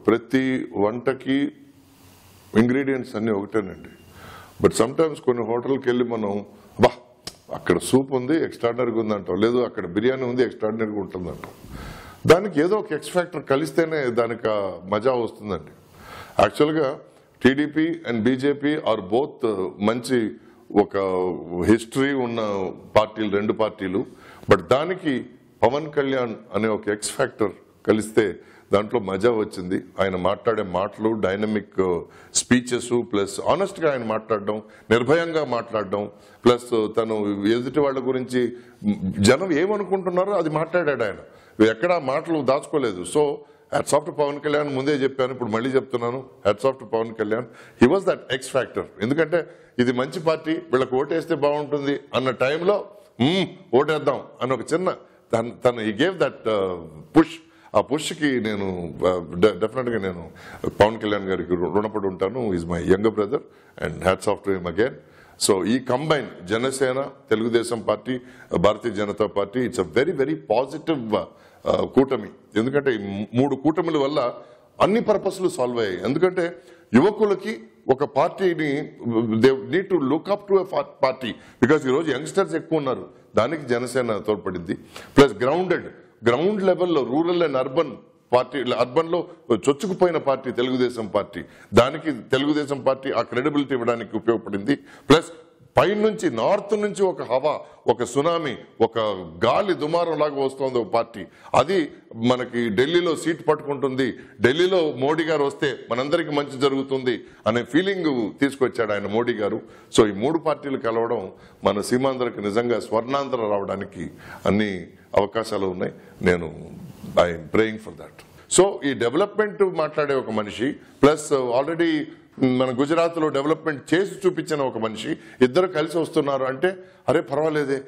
ప్రతి వంటకి ఇంగ్రీడియంట్స్ అన్నీ ఒకటేనండి. బట్ సమ్టైమ్స్ కొన్ని హోటల్కి వెళ్ళి మనం బా అక్కడ సూప్ ఉంది ఎక్స్ట్రాడినరీగా ఉందంటాం, లేదు అక్కడ బిర్యానీ ఉంది ఎక్స్ట్రాడినరీగా ఉంటుందంటాం. దానికి ఏదో ఒక ఎక్స్ ఫ్యాక్టర్ కలిస్తేనే దానికి మజా వస్తుందండి. యాక్చువల్గా TDP and BJP are both మంచి ఒక హిస్టరీ ఉన్న పార్టీలు, రెండు పార్టీలు. బట్ దానికి పవన్ కళ్యాణ్ అనే ఒక ఎక్స్ ఫ్యాక్టర్ కలిస్తే దాంట్లో మజా వచ్చింది. ఆయన మాట్లాడే మాటలు, డైనమిక్ స్పీచెస్, ప్లస్ ఆనెస్ట్గా ఆయన మాట్లాడడం, నిర్భయంగా మాట్లాడడం, ప్లస్ తను ఎదుటి వాళ్ళ గురించి జనం ఏమనుకుంటున్నారో అది మాట్లాడాడు ఆయన. ఎక్కడా మాటలు దాచుకోలేదు. So hats off to Pavan Kalyan. ముందే చెప్పాను, ఇప్పుడు మళ్ళీ చెప్తున్నాను, hats off to Pavan Kalyan. He was that X factor. ఎందుకంటే ఇది మంచి పార్టీ, వీళ్ళకి ఓటేస్తే బాగుంటుంది అన్న టైంలో ఓటేద్దాం అని ఒక చిన్న తను హీ గేవ్ దట్ పుష్. ఆ పుష్కి నేను డెఫినెట్గా నేను పవన్ కళ్యాణ్ గారికి రుణపడి ఉంటాను. Is my younger brother and hats off to him again. So ఈ combine Janasena, Telugu Desam party, Bharatiya Janata party, it's a very very positive కూటమి. ఎందుకంటే ఈ 3 కూటమిల వల్ల అన్ని పర్పస్లు సాల్వ్ అయ్యాయి. ఎందుకంటే యువకులకి ఒక పార్టీని they need to look up to a party, because ఈరోజు యంగ్స్టర్స్ ఎక్కువ ఉన్నారు. దానికి జనసేన తోడ్పడింది. ప్లస్ గ్రౌండ్ లెవెల్లో rural and urban party, urban లో చొచ్చుకుపోయిన పార్టీ తెలుగుదేశం పార్టీ. దానికి తెలుగుదేశం పార్టీ ఆ క్రెడిబిలిటీ ఇవ్వడానికి ఉపయోగపడింది. ప్లస్ పైనుంచి నార్త్ నుంచి ఒక హవా, ఒక సునామీ, ఒక గాలి దుమారం లాగా వస్తుంది ఒక పార్టీ. అది మనకి ఢిల్లీలో సీట్ పట్టుకుంటుంది, ఢిల్లీలో మోడీ గారు వస్తే మనందరికీ మంచి జరుగుతుంది అనే ఫీలింగ్ తీసుకొచ్చాడు ఆయన మోడీ గారు. సో ఈ 3 పార్టీలు కలవడం మన సీమాంధ్రకి నిజంగా స్వర్ణాంధ్ర రావడానికి అన్ని అవకాశాలు ఉన్నాయి. నేను I'm praying for that. So ఈ డెవలప్మెంట్ మాట్లాడే ఒక మనిషి, ప్లస్ ఆల్రెడీ మన గుజరాత్ లో డెవలప్మెంట్ చేసి చూపించిన ఒక మనిషి, ఇద్దరు కలిసి వస్తున్నారు అంటే అరే పర్వాలేదే